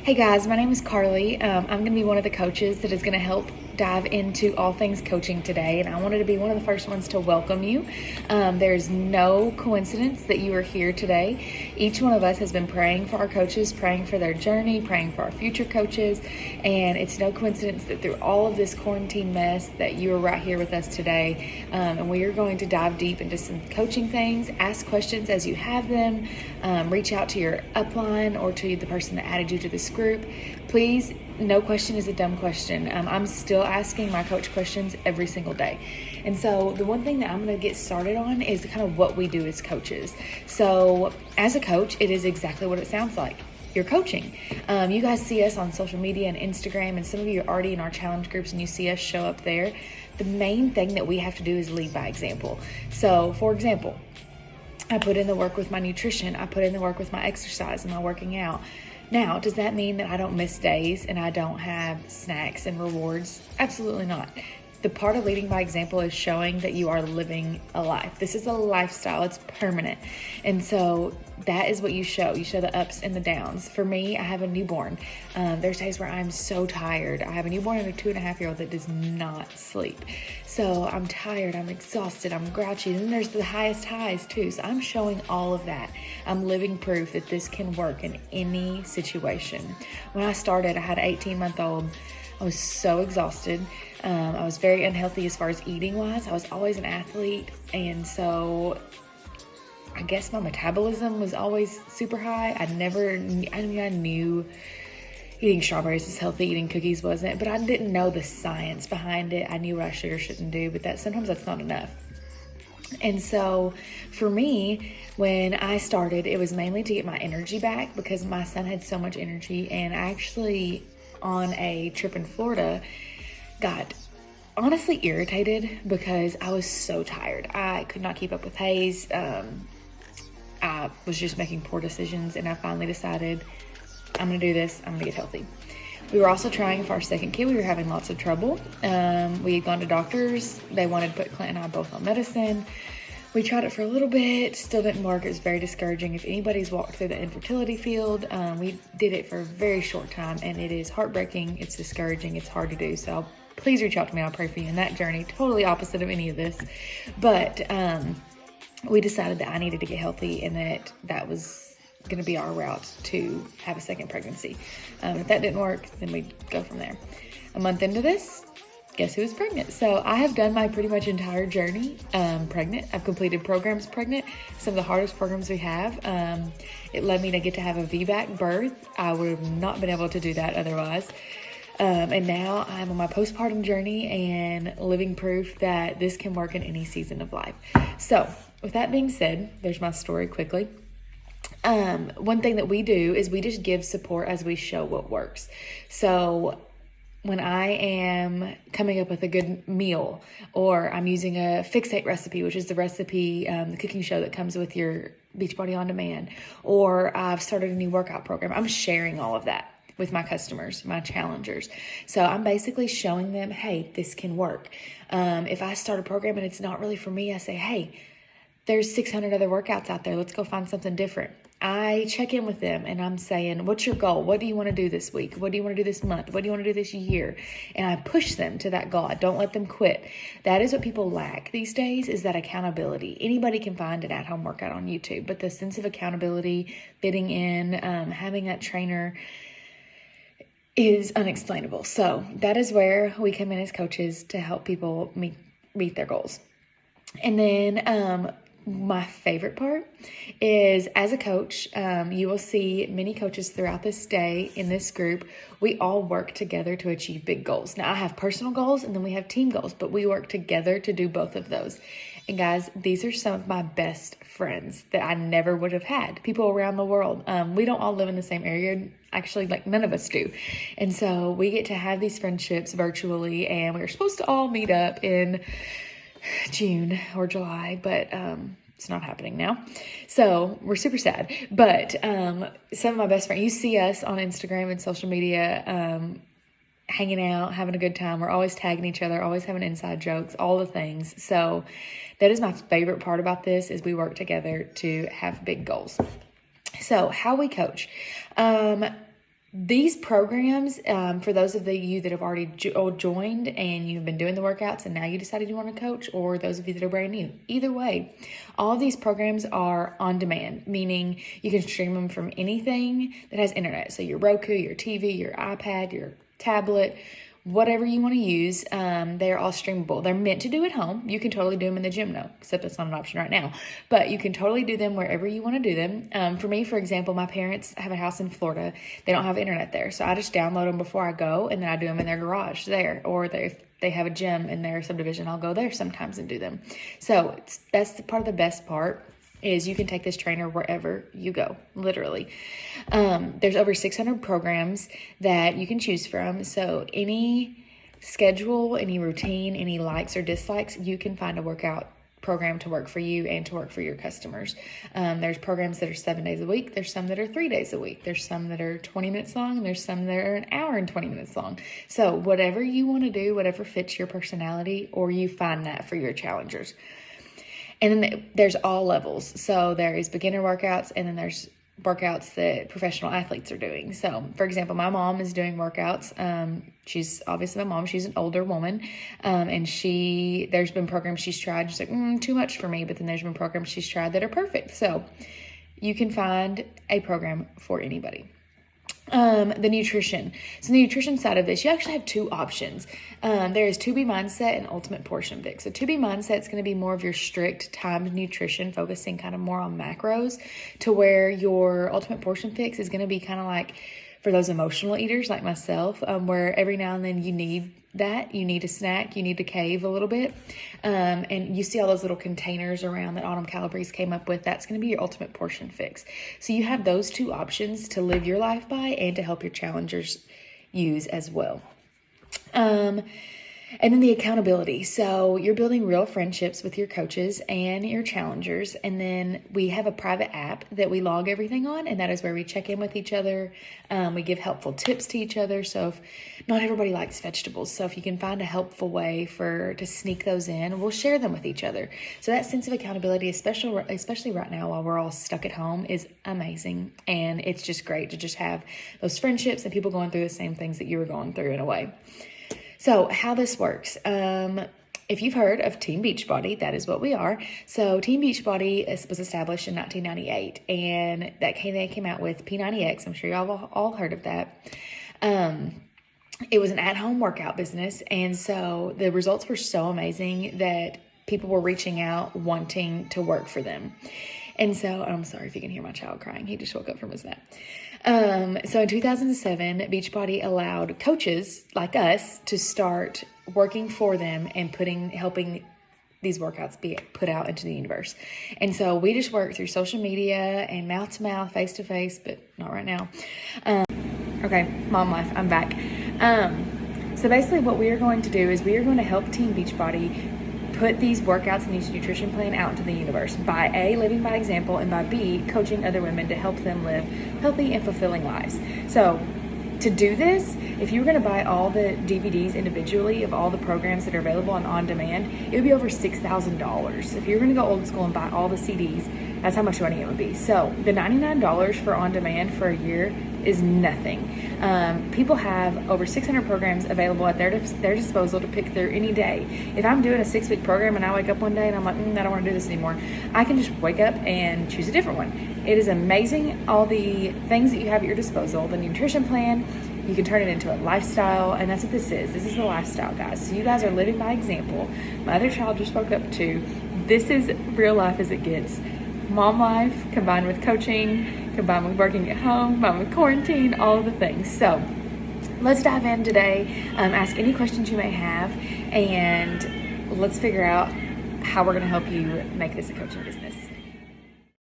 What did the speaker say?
Hey guys, my name is Carly. I'm going to be one of the coaches that is going to help dive into all things coaching today, and I wanted to be one of the first ones to welcome you. There's no coincidence that you are here today. Each one of us has been praying for our coaches, praying for their journey, praying for our future coaches, and it's no coincidence that through all of this quarantine mess that you are right here with us today. And we are going to dive deep into some coaching things, ask questions as you have them, reach out to your upline or to the person that added you to this group. Please, no question is a dumb question. I'm still asking my coach questions every single day. And so the one thing that I'm going to get started on is kind of what we do as coaches. So as a coach, it is exactly what it sounds like. You're coaching. You guys see us on social media and Instagram, and some of you are already in our challenge groups and you see us show up there. The main thing that we have to do is lead by example. So for example, I put in the work with my nutrition. I put in the work with my exercise and my working out. Now, does that mean that I don't miss days and I don't have snacks and rewards? Absolutely not. The part of leading by example is showing that you are living a life. This is a lifestyle. It's permanent. And so that is what you show. You show the ups and the downs. For me, I have a newborn. There's days where I'm so tired. I have a newborn and a 2.5-year-old that does not sleep. So I'm tired, I'm exhausted, I'm grouchy. And then there's the highest highs too. So I'm showing all of that. I'm living proof that this can work in any situation. When I started, I had an 18-month-old. I was so exhausted. I was very unhealthy as far as eating wise. I was always an athlete. And so I guess my metabolism was always super high. I knew eating strawberries was healthy, eating cookies wasn't, but I didn't know the science behind it. I knew what I should or shouldn't do, but sometimes that's not enough. And so for me, when I started, it was mainly to get my energy back because my son had so much energy. And I actually, on a trip in Florida, got honestly irritated because I was so tired. I could not keep up with Hayes. I was just making poor decisions, and I finally decided I'm going to do this. I'm going to get healthy. We were also trying for our second kid. We were having lots of trouble. We had gone to doctors. They wanted to put Clint and I both on medicine. We tried it for a little bit, still didn't work. It was very discouraging. If anybody's walked through the infertility field, we did it for a very short time, and it is heartbreaking. It's discouraging. It's hard to do. So please reach out to me. I'll pray for you in that journey. Totally opposite of any of this. But we decided that I needed to get healthy and that was going to be our route to have a second pregnancy. If that didn't work, then we'd go from there. A month into this, guess who is pregnant? So I have done my pretty much entire journey pregnant. I've completed programs pregnant, some of the hardest programs we have. It led me to get to have a VBAC birth. I would have not been able to do that otherwise. And now I'm on my postpartum journey and living proof that this can work in any season of life. So with that being said, there's my story quickly. One thing that we do is we just give support as we show what works. So when I am coming up with a good meal, or I'm using a Fixate recipe, which is the recipe, the cooking show that comes with your Beachbody On Demand, or I've started a new workout program, I'm sharing all of that with my customers, my challengers. So I'm basically showing them, hey, this can work. If I start a program and it's not really for me, I say, hey, there's 600 other workouts out there. Let's go find something different. I check in with them and I'm saying, what's your goal? What do you want to do this week? What do you want to do this month? What do you want to do this year? And I push them to that goal. I don't let them quit. That is what people lack these days, is that accountability. Anybody can find an at-home workout on YouTube, but the sense of accountability, fitting in, having that trainer is unexplainable. So that is where we come in as coaches to help people meet their goals. And then my favorite part is, as a coach, you will see many coaches throughout this day in this group. We all work together to achieve big goals. Now, I have personal goals and then we have team goals, but we work together to do both of those. And guys, these are some of my best friends that I never would have had. People around the world. We don't all live in the same area. Actually, like none of us do. And so we get to have these friendships virtually, and we're supposed to all meet up in June or July, but it's not happening now. So we're super sad. But some of my best friends, you see us on Instagram and social media hanging out, having a good time. We're always tagging each other, always having inside jokes, all the things. So that is my favorite part about this, is we work together to have big goals. So how we coach. These programs, for those of you that have already joined and you've been doing the workouts and now you decided you want to coach, or those of you that are brand new, either way, all of these programs are on demand, meaning you can stream them from anything that has internet. So your Roku, your TV, your iPad, your tablet, whatever you want to use, they're all streamable. They're meant to do at home. You can totally do them in the gym, though, except it's not an option right now. But you can totally do them wherever you want to do them. For me, for example, my parents have a house in Florida. They don't have internet there, so I just download them before I go, and then I do them in their garage there. Or if they have a gym in their subdivision, I'll go there sometimes and do them. So that's the part of the best part. Is you can take this trainer wherever you go, literally. There's over 600 programs that you can choose from. So any schedule, any routine, any likes or dislikes, you can find a workout program to work for you and to work for your customers. There's programs that are 7 days a week. There's some that are 3 days a week. There's some that are 20 minutes long. And there's some that are an hour and 20 minutes long. So whatever you want to do, whatever fits your personality, or you find that for your challengers. And then there's all levels. So there is beginner workouts, and then there's workouts that professional athletes are doing. So, for example, my mom is doing workouts. She's obviously my mom. She's an older woman. And there's been programs she's tried. She's like, too much for me. But then there's been programs she's tried that are perfect. So you can find a program for anybody. The nutrition. So the nutrition side of this, you actually have two options. There is 2B Mindset and Ultimate Portion Fix. So 2B Mindset is going to be more of your strict timed nutrition, focusing kind of more on macros, to where your Ultimate Portion Fix is going to be kind of like for those emotional eaters like myself, where every now and then you need a snack, you need to cave a little bit. And you see all those little containers around that Autumn Calabrese came up with. That's going to be your Ultimate Portion Fix. So you have those two options to live your life by and to help your challengers use as well. And then the accountability. So you're building real friendships with your coaches and your challengers. And then we have a private app that we log everything on. And that is where we check in with each other. We give helpful tips to each other. So if not everybody likes vegetables, so if you can find a helpful way to sneak those in, we'll share them with each other. So that sense of accountability, especially right now while we're all stuck at home, is amazing. And it's just great to just have those friendships and people going through the same things that you were going through in a way. So how this works, if you've heard of Team Beachbody, that is what we are. So Team Beachbody was established in 1998, and they came out with P90X. I'm sure y'all all heard of that. It was an at-home workout business, and so the results were so amazing that people were reaching out wanting to work for them. And so, I'm sorry if you can hear my child crying. He just woke up from his nap. So in 2007, Beachbody allowed coaches like us to start working for them and helping these workouts be put out into the universe. And so we just work through social media and mouth to mouth, face to face, but not right now. Okay, mom life, I'm back. So basically what we are going to do is we are going to help Team Beachbody put these workouts and these nutrition plan out into the universe by A, living by example, and by B, coaching other women to help them live healthy and fulfilling lives. So to do this, if you were going to buy all the DVDs individually of all the programs that are available on demand, it would be over $6,000. If you're going to go old school and buy all the CDs, that's how much money it would be. So the $99 for on demand for a year is nothing. People have over 600 programs available at their disposal to pick through any day. If I'm doing a 6-week program and I wake up one day and I'm like, I don't want to do this anymore, I can just wake up and choose a different one. It is amazing, all the things that you have at your disposal. The nutrition plan, you can turn it into a lifestyle, and that's what this is. This is the lifestyle, guys. So you guys are living by example. My other child just woke up too. This is real life as it gets. Mom life combined with coaching, combined with working at home, combined with quarantine, all of the things. So let's dive in today. Ask any questions you may have, and let's figure out how we're going to help you make this a coaching business.